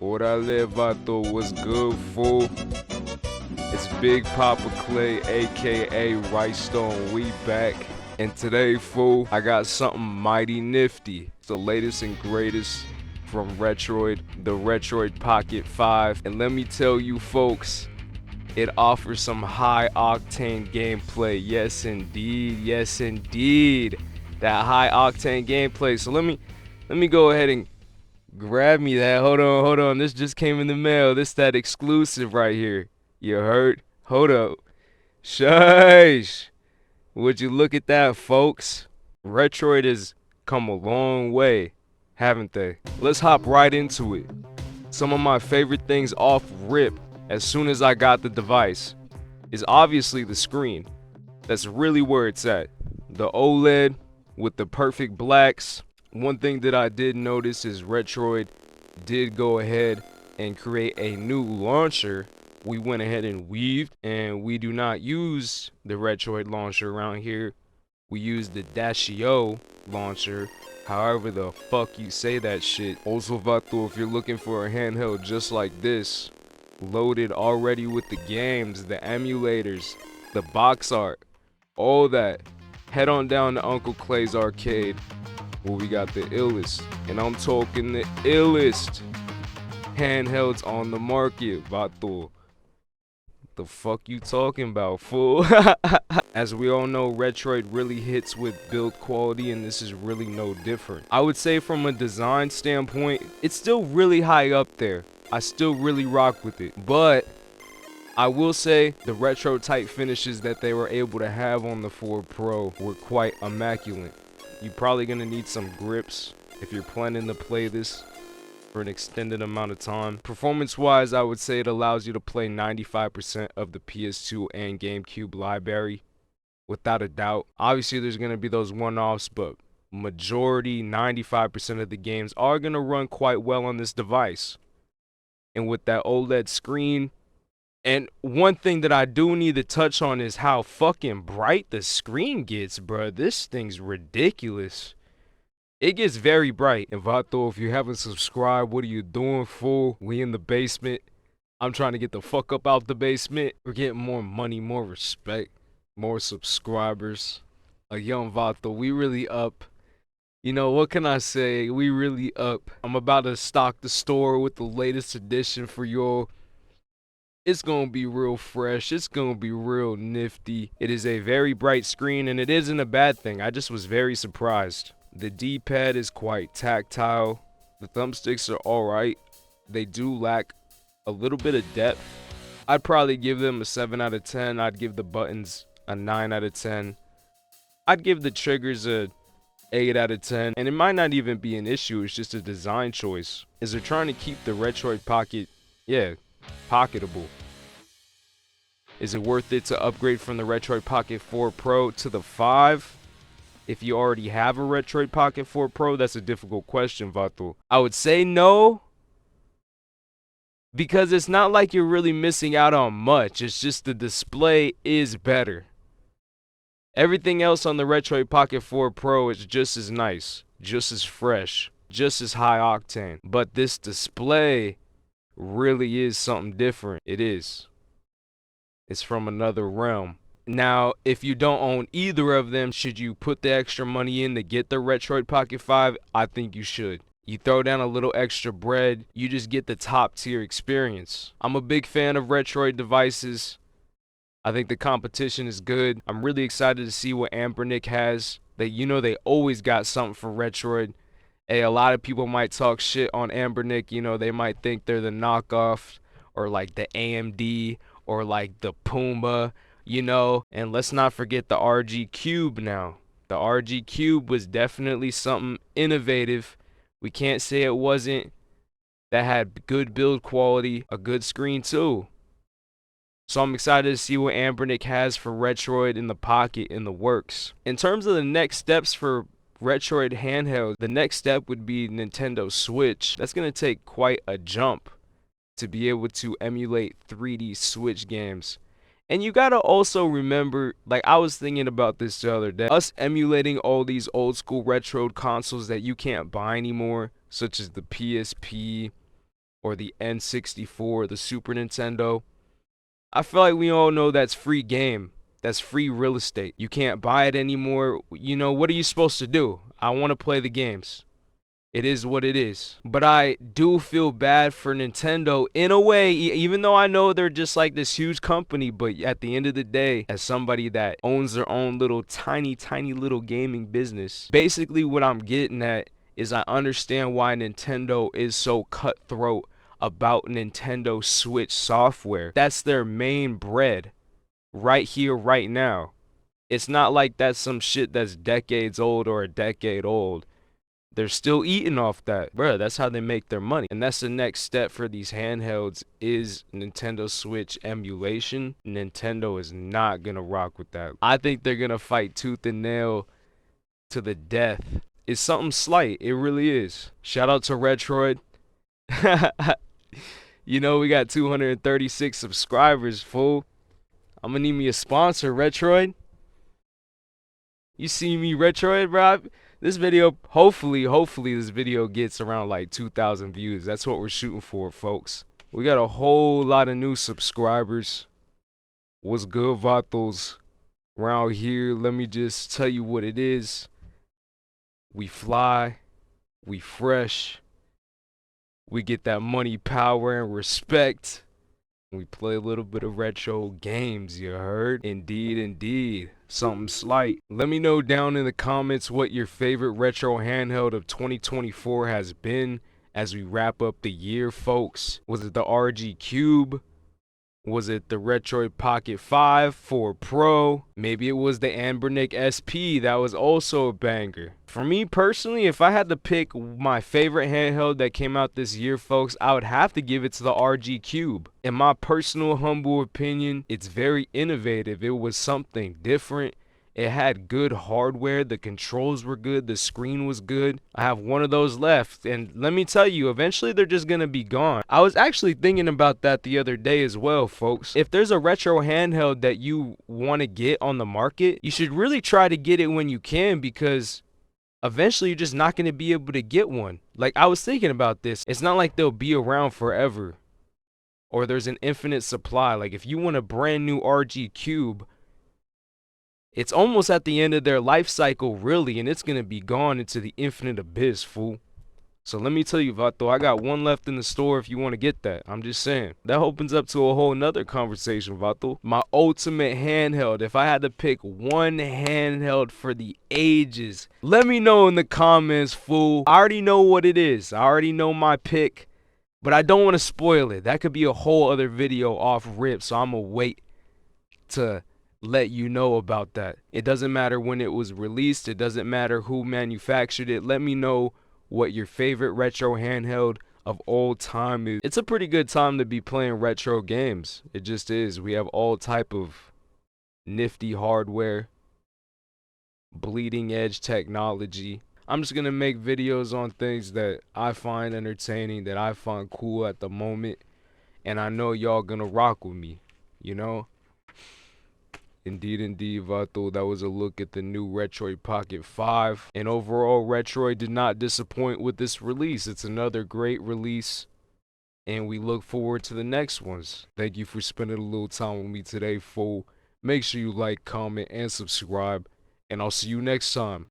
Orale vato, what's good, fool? It's Big Papa Clay, aka Rice Stone. We back. And today, fool, I got something mighty nifty. It's the latest and greatest from Retroid, the Retroid Pocket 5. And let me tell you, folks, it offers some high octane gameplay. Yes, indeed. Yes, indeed. That high octane gameplay. So let me go ahead and grab me that. Hold on. This just came in the mail. This that exclusive right here. You heard? Hold up. Shush. Would you look at that, folks? Retroid has come a long way, haven't they? Let's hop right into it. Some of my favorite things off rip as soon as I got the device is obviously the screen. That's really where it's at. The OLED with the perfect blacks. One thing that I did notice is Retroid did go ahead and create a new launcher. We went ahead and weaved, and we do not use the Retroid launcher around here. We use the Dashio launcher, however the fuck you say that shit. Also, Vato, if you're looking for a handheld just like this, loaded already with the games, the emulators, the box art, all that, head on down to Uncle Clay's Arcade, where we got the illest, and I'm talking the illest handhelds on the market, Vato. The fuck you talking about, fool? As we all know, Retroid really hits with build quality, and this is really no different. I would say from a design standpoint, it's still really high up there. I still really rock with it, but I will say the retro type finishes that they were able to have on the 4 Pro were quite immaculate. You're probably gonna need some grips if you're planning to play this for an extended amount of time. Performance wise, I would say it allows you to play 95% of the PS2 and GameCube library without a doubt. Obviously there's going to be those one-offs, but majority, 95% of the games are going to run quite well on this device. And with that OLED screen, and one thing that I do need to touch on is how fucking bright the screen gets, bruh. This thing's ridiculous. It gets very bright. And Vato, if you haven't subscribed, what are you doing, fool? We in the basement. I'm trying to get the fuck up out the basement. We're getting more money, more respect, more subscribers. A young Vato, we really up. You know, what can I say? We really up. I'm about to stock the store with the latest edition for y'all. It's gonna be real fresh. It's gonna be real nifty. It is a very bright screen, and it isn't a bad thing. I just was very surprised. The D-pad is quite tactile. The thumbsticks are alright. They do lack a little bit of depth. I'd probably give them a 7 out of 10. I'd give the buttons a 9 out of 10. I'd give the triggers a 8 out of 10. And it might not even be an issue. It's just a design choice. Is they're trying to keep the Retroid Pocket, pocketable. Is it worth it to upgrade from the Retroid Pocket 4 Pro to the 5? If you already have a Retroid Pocket 4 Pro, that's a difficult question, Vato. I would say no, because it's not like you're really missing out on much. It's just the display is better. Everything else on the Retroid Pocket 4 Pro is just as nice, just as fresh, just as high octane. But this display really is something different. It is. It's from another realm. Now, if you don't own either of them, should you put the extra money in to get the Retroid Pocket 5? I think you should. You throw down a little extra bread, you just get the top tier experience. I'm a big fan of Retroid devices. I think the competition is good. I'm really excited to see what Ambernick has. They always got something for Retroid. Hey, a lot of people might talk shit on Ambernick. They might think they're the knockoff, or like the AMD, or like the Puma. And let's not forget the RG Cube now. The RG Cube was definitely something innovative. We can't say it wasn't. That had good build quality, a good screen too. So I'm excited to see what Ambernick has for Retroid in the pocket, in the works. In terms of the next steps for Retroid handheld, the next step would be Nintendo Switch. That's going to take quite a jump to be able to emulate 3D Switch games. And you gotta also remember, like I was thinking about this the other day, us emulating all these old school retro consoles that you can't buy anymore, such as the PSP, or the N64, the Super Nintendo. I feel like we all know that's free game. That's free real estate. You can't buy it anymore. You know, what are you supposed to do? I want to play the games. It is what it is. But I do feel bad for Nintendo in a way, even though I know they're just like this huge company. But at the end of the day, as somebody that owns their own little tiny little gaming business, basically what I'm getting at is I understand why Nintendo is so cutthroat about Nintendo Switch software. That's their main bread right here, right now. It's not like that's some shit that's decades old or a decade old. They're still eating off that. Bruh, that's how they make their money. And that's the next step for these handhelds is Nintendo Switch emulation. Nintendo is not gonna rock with that. I think they're gonna fight tooth and nail to the death. It's something slight. It really is. Shout out to Retroid. You know, we got 236 subscribers, fool. I'm gonna need me a sponsor, Retroid. You see me, Retroid, bro? This video, hopefully this video gets around like 2,000 views. That's what we're shooting for, folks. We got a whole lot of new subscribers. What's good, Vatos? Around here, let me just tell you what it is. We fly, we fresh, we get that money, power, and respect. We play a little bit of retro games, you heard? Indeed, indeed. Something slight. Let me know down in the comments what your favorite retro handheld of 2024 has been as we wrap up the year, folks. Was it the RG Cube? Was it the Retroid Pocket 5 4 Pro? Maybe it was the Anbernic SP. That was also a banger. For me personally, if I had to pick my favorite handheld that came out this year, folks, I would have to give it to the RG Cube. In my personal humble opinion, it's very innovative. It was something different. It had good hardware, the controls were good, the screen was good. I have one of those left, and let me tell you, eventually they're just gonna be gone. I was actually thinking about that the other day as well, folks. If there's a retro handheld that you want to get on the market, you should really try to get it when you can, because eventually you're just not gonna be able to get one. Like, I was thinking about this. It's not like they'll be around forever, or there's an infinite supply. Like, if you want a brand new RG Cube, it's almost at the end of their life cycle, really, and it's gonna be gone into the infinite abyss, fool. So let me tell you, Vato, I got one left in the store if you want to get that. I'm just saying. That opens up to a whole nother conversation, Vato. My ultimate handheld. If I had to pick one handheld for the ages, let me know in the comments, fool. I already know what it is. I already know my pick, but I don't want to spoil it. That could be a whole other video off rip, so I'm gonna wait to let you know about that. It doesn't matter when it was released. It doesn't matter who manufactured it. Let me know what your favorite retro handheld of all time is. It's a pretty good time to be playing retro games. It just is. We have all type of nifty hardware, bleeding edge technology. I'm just gonna make videos on things that I find entertaining, that I find cool at the moment, and I know y'all gonna rock with me, you know? Indeed, indeed, Vato. That was a look at the new Retroid Pocket 5. And overall, Retroid did not disappoint with this release. It's another great release, and we look forward to the next ones. Thank you for spending a little time with me today, fool. Make sure you like, comment, and subscribe, and I'll see you next time.